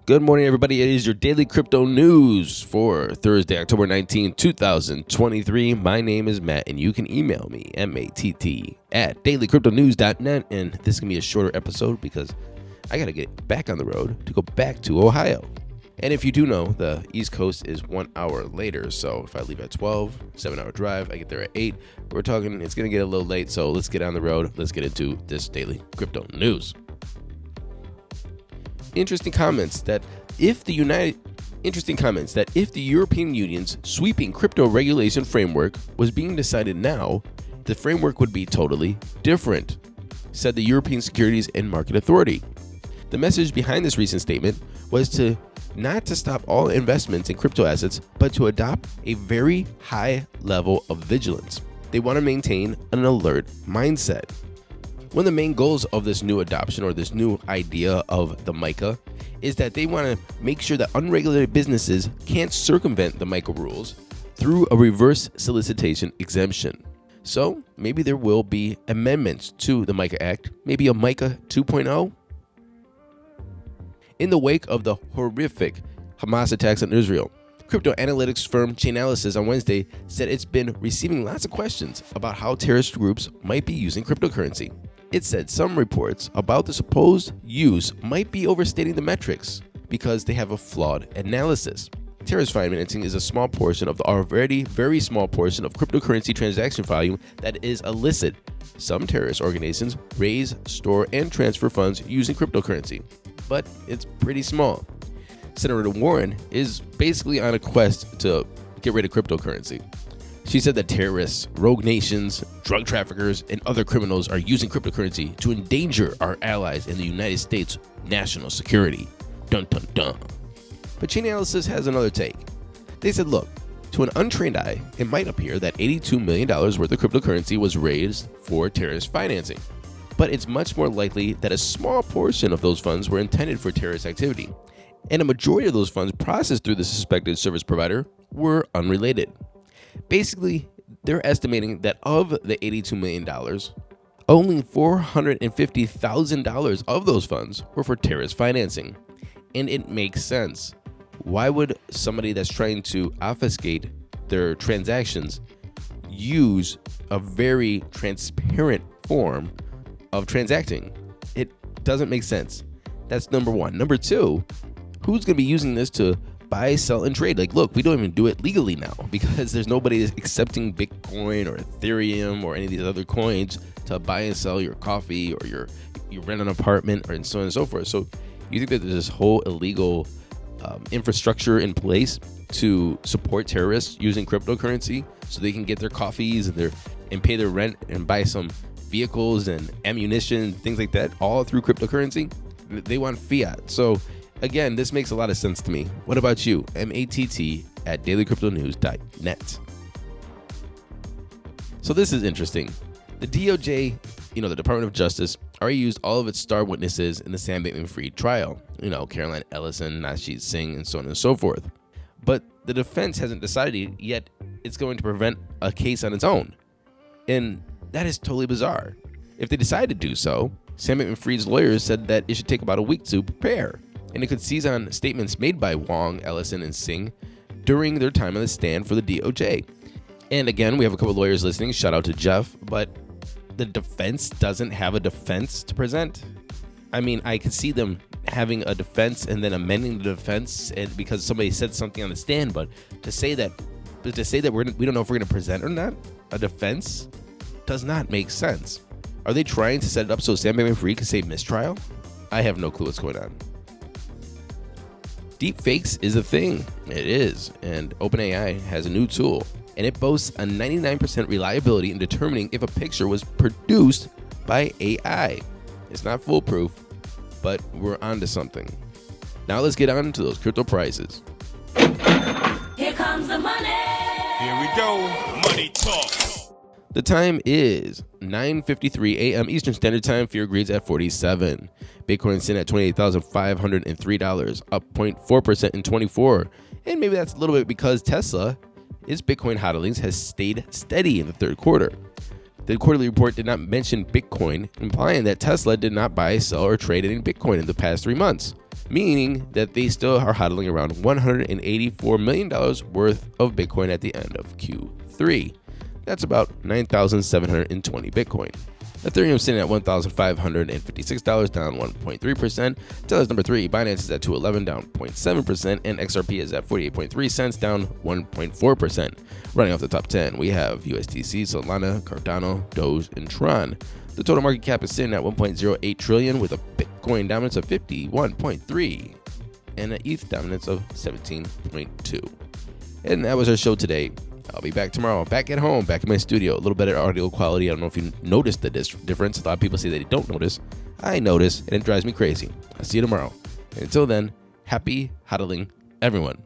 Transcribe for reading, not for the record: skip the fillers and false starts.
Good morning, everybody. It is your daily crypto news for Thursday, October 19, 2023. My name is Matt, and you can email me, matt@dailycryptonews.net. And this is going to be a shorter episode because I got to get back on the road to go back to Ohio. And if you do know, the East Coast is 1 hour later. So if I leave at 12, 7-hour drive, I get there at 8. We're talking, it's going to get a little late. So let's get on the road. Let's get into this daily crypto news. Interesting comments that if the European Union's sweeping crypto regulation framework was being decided now, the framework would be totally different, said the European Securities and Market Authority. The message behind this recent statement was not to stop all investments in crypto assets, but to adopt a very high level of vigilance. They want to maintain an alert mindset. One of the main goals of this new adoption, or this new idea of the MICA, is that they want to make sure that unregulated businesses can't circumvent the MICA rules through a reverse solicitation exemption. So maybe there will be amendments to the MICA Act, maybe a MICA 2.0. In the wake of the horrific Hamas attacks on Israel, crypto analytics firm Chainalysis on Wednesday said it's been receiving lots of questions about how terrorist groups might be using cryptocurrency. It said some reports about the supposed use might be overstating the metrics because they have a flawed analysis. Terrorist financing is a small portion of the already very small portion of cryptocurrency transaction volume that is illicit. Some terrorist organizations raise, store, and transfer funds using cryptocurrency, but it's pretty small. Senator Warren is basically on a quest to get rid of cryptocurrency. She said that terrorists, rogue nations, drug traffickers, and other criminals are using cryptocurrency to endanger our allies in the United States' national security. Dun dun dun. But Chainalysis has another take. They said, look, to an untrained eye, it might appear that $82 million worth of cryptocurrency was raised for terrorist financing. But it's much more likely that a small portion of those funds were intended for terrorist activity, and a majority of those funds processed through the suspected service provider were unrelated. Basically, they're estimating that of the $82 million, only $450,000 of those funds were for terrorist financing. And it makes sense. Why would somebody that's trying to obfuscate their transactions use a very transparent form of transacting? It doesn't make sense. That's number one. Number two, who's going to be using this to buy, sell, and trade? Like, look, we don't even do it legally now because there's nobody accepting Bitcoin or Ethereum or any of these other coins to buy and sell your coffee, or you rent an apartment, or and so on and so forth. So you think that there's this whole illegal infrastructure in place to support terrorists using cryptocurrency so they can get their coffees and pay their rent and buy some vehicles and ammunition, things like that, all through cryptocurrency? They want fiat. So again, this makes a lot of sense to me. What about you? matt@dailycryptonews.net. So this is interesting. The DOJ, the Department of Justice, already used all of its star witnesses in the Sam Bankman-Fried trial. Caroline Ellison, Najee Singh, and so on and so forth. But the defense hasn't decided yet it's going to prevent a case on its own. And that is totally bizarre. If they decide to do so, Sam Bankman-Fried's lawyers said that it should take about a week to prepare, and it could seize on statements made by Wong, Ellison, and Singh during their time on the stand for the DOJ. And again, we have a couple of lawyers listening. Shout out to Jeff. But the defense doesn't have a defense to present. I mean, I could see them having a defense and then amending the defense because somebody said something on the stand. But to say that we don't know if we're going to present or not a defense does not make sense. Are they trying to set it up so Sam Bankman-Fried can say mistrial? I have no clue what's going on. Deepfakes is a thing. It is. And OpenAI has a new tool, and it boasts a 99% reliability in determining if a picture was produced by AI. It's not foolproof, but we're onto something. Now let's get on to those crypto prices. Here comes the money. Here we go. Money talk. The time is 9:53 a.m. Eastern Standard Time. Fear agrees at 47. Bitcoin sitting at $28,503, up 0.4% in 24. And maybe that's a little bit because Tesla, its Bitcoin hodlings, has stayed steady in the third quarter. The quarterly report did not mention Bitcoin, implying that Tesla did not buy, sell, or trade any Bitcoin in the past 3 months, meaning that they still are hodling around $184 million worth of Bitcoin at the end of Q3. That's about 9,720 Bitcoin. Ethereum sitting at $1,556, down 1.3%. Tether's number 3, Binance is at $211, down 0.7%, and XRP is at 48.3 cents, down 1.4%. Running off the top 10, we have USDC, Solana, Cardano, Doge, and Tron. The total market cap is sitting at $1.08 trillion with a Bitcoin dominance of 51.3 and an ETH dominance of 17.2. And that was our show today. I'll be back tomorrow, back at home, back in my studio. A little better audio quality. I don't know if you noticed the difference. A lot of people say they don't notice. I notice, and it drives me crazy. I'll see you tomorrow. And until then, happy hodling, everyone.